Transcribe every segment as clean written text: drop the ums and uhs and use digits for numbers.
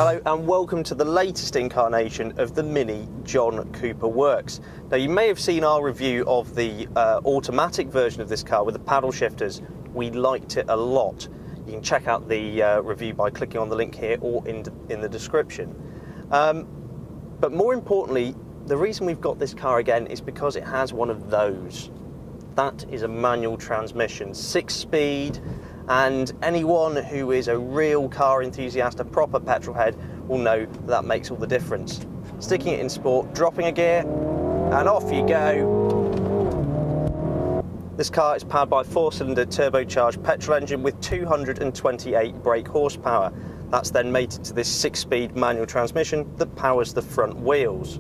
Hello and welcome to the latest incarnation of the Mini John Cooper Works. Now you may have seen our review of the automatic version of this car with the paddle shifters. We liked it a lot. You can check out the review by clicking on the link here or in the description. But more importantly, the reason we've got this car again is because it has one of those. That is a manual transmission, 6-speed, and anyone who is a real car enthusiast, a proper petrol head, will know that makes all the difference. Sticking it in sport, dropping a gear, and off you go. This car is powered by a 4-cylinder turbocharged petrol engine with 228 brake horsepower. That's then mated to this 6-speed manual transmission that powers the front wheels.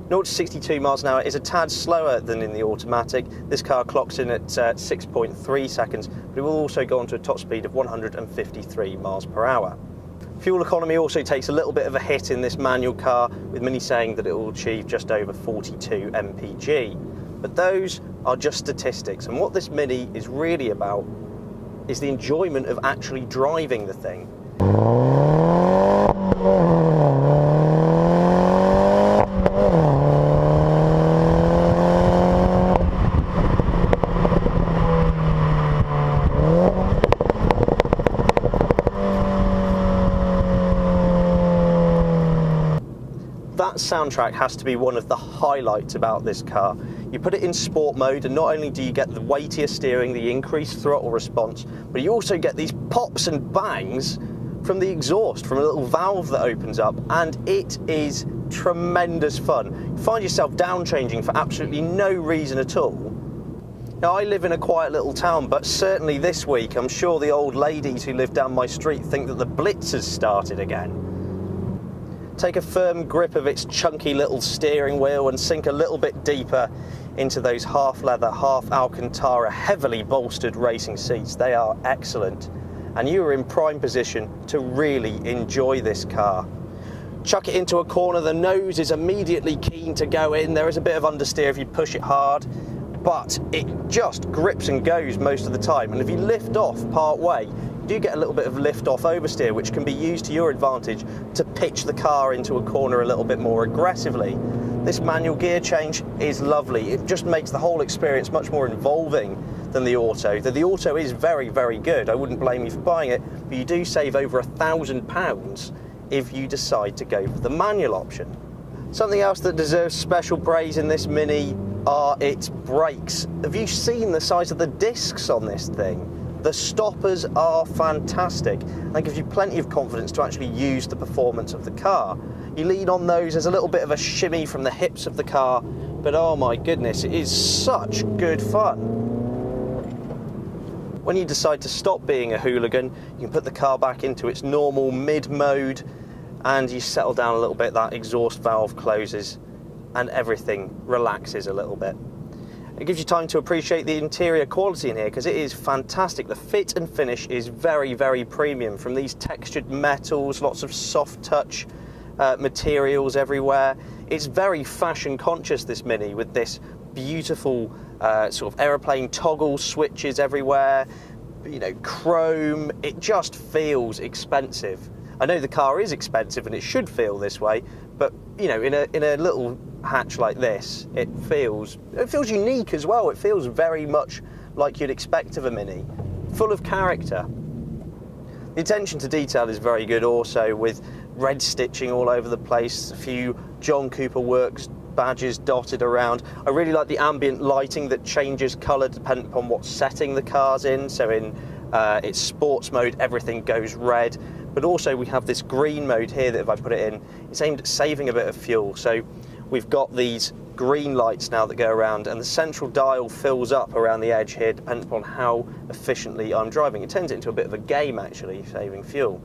0 to 62 miles an hour is a tad slower than in the automatic. This car clocks in at 6.3 seconds, but it will also go on to a top speed of 153 miles per hour. Fuel economy also takes a little bit of a hit in this manual car, with Mini saying that it will achieve just over 42 mpg. But those are just statistics, and what this Mini is really about is the enjoyment of actually driving the thing. That soundtrack has to be one of the highlights about this car. You put it in sport mode and not only do you get the weightier steering, the increased throttle response, but you also get these pops and bangs from the exhaust, from a little valve that opens up, and it is tremendous fun. You find yourself down changing for absolutely no reason at all. Now I live in a quiet little town, but certainly this week I'm sure the old ladies who live down my street think that the Blitz has started again. Take a firm grip of its chunky little steering wheel and sink a little bit deeper into those half leather, half Alcantara, heavily bolstered racing seats. They are excellent, and you are in prime position to really enjoy this car. Chuck it into a corner, the nose is immediately keen to go in. There is a bit of understeer if you push it hard, but it just grips and goes most of the time. And if you lift off part way, you do get a little bit of lift off oversteer, which can be used to your advantage to pitch the car into a corner a little bit more aggressively. This manual gear change is lovely. It just makes the whole experience much more involving than the auto. The auto is very, very good. I wouldn't blame you for buying it, but you do save over £1,000 if you decide to go for the manual option. Something else that deserves special praise in this Mini are its brakes. Have you seen the size of the discs on this thing? The stoppers are fantastic and gives you plenty of confidence to actually use the performance of the car. You lean on those, there's a little bit of a shimmy from the hips of the car, but oh my goodness, it is such good fun. When you decide to stop being a hooligan, you can put the car back into its normal mid mode and you settle down a little bit, that exhaust valve closes and everything relaxes a little bit. It gives you time to appreciate the interior quality in here because it is fantastic. The fit and finish is very, very premium, from these textured metals, lots of soft touch materials everywhere. It's very fashion conscious, this Mini, with this beautiful sort of aeroplane toggle switches everywhere, you know, chrome. It just feels expensive. I know the car is expensive and it should feel this way, but you know, in a little hatch like this, it feels unique as well. It feels very much like you'd expect of a Mini, full of character. The attention to detail is very good also, with red stitching all over the place, a few John Cooper Works badges dotted around. I really like the ambient lighting that changes colour depending upon what setting the car's in. So in its sports mode, everything goes red. But also we have this green mode here that if I put it in, it's aimed at saving a bit of fuel. So we've got these green lights now that go around, and the central dial fills up around the edge here depending upon how efficiently I'm driving. It turns it into a bit of a game actually, saving fuel.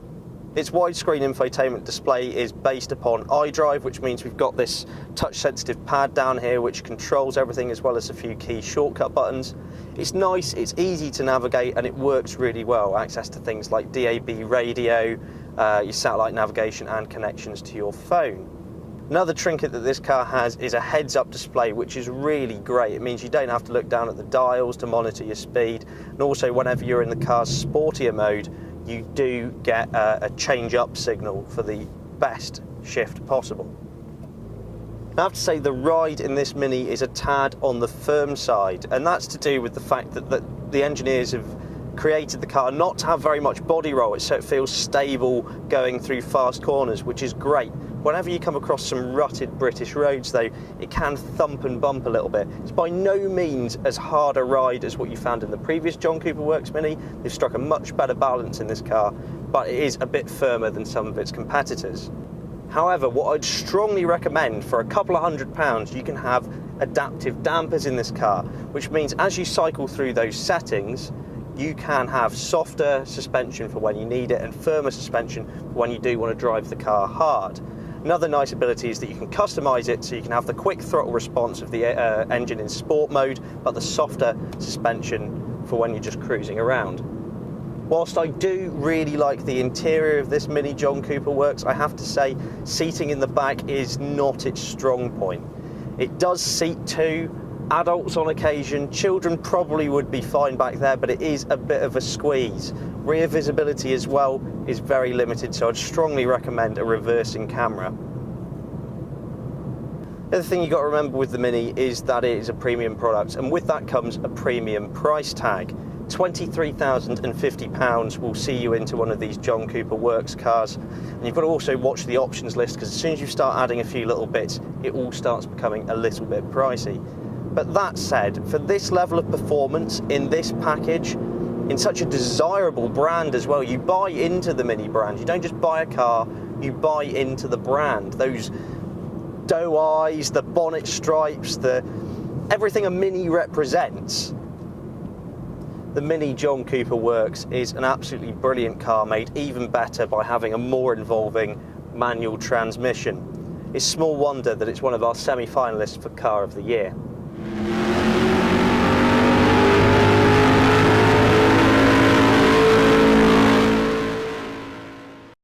Its widescreen infotainment display is based upon iDrive, which means we've got this touch-sensitive pad down here which controls everything, as well as a few key shortcut buttons. It's nice, it's easy to navigate, and it works really well. Access to things like DAB radio, your satellite navigation, and connections to your phone. Another trinket that this car has is a heads-up display, which is really great. It means you don't have to look down at the dials to monitor your speed, and also whenever you're in the car's sportier mode, you do get a change-up signal for the best shift possible. I have to say the ride in this Mini is a tad on the firm side, and that's to do with the fact that the engineers have created the car not to have very much body roll, so it feels stable going through fast corners, which is great. Whenever you come across some rutted British roads though, it can thump and bump a little bit. It's by no means as hard a ride as what you found in the previous John Cooper Works Mini. They've struck a much better balance in this car, but it is a bit firmer than some of its competitors. However, what I'd strongly recommend, for a couple of £100, you can have adaptive dampers in this car, which means as you cycle through those settings, you can have softer suspension for when you need it and firmer suspension for when you do want to drive the car hard. Another nice ability is that you can customise it so you can have the quick throttle response of the engine in sport mode, but the softer suspension for when you're just cruising around. Whilst I do really like the interior of this Mini John Cooper Works, I have to say seating in the back is not its strong point. It does seat two adults on occasion. Children probably would be fine back there, but it is a bit of a squeeze. Rear visibility as well is very limited, so I'd strongly recommend a reversing camera. The other thing you've got to remember with the Mini is that it is a premium product, and with that comes a premium price tag. £23,050 will see you into one of these John Cooper Works cars, and you've got to also watch the options list, because as soon as you start adding a few little bits, it all starts becoming a little bit pricey. But that said, for this level of performance in this package, in such a desirable brand as well, you buy into the Mini brand. You don't just buy a car, you buy into the brand. Those doe eyes, the bonnet stripes, everything a Mini represents. The Mini John Cooper Works is an absolutely brilliant car, made even better by having a more involving manual transmission. It's small wonder that it's one of our semi-finalists for Car of the Year.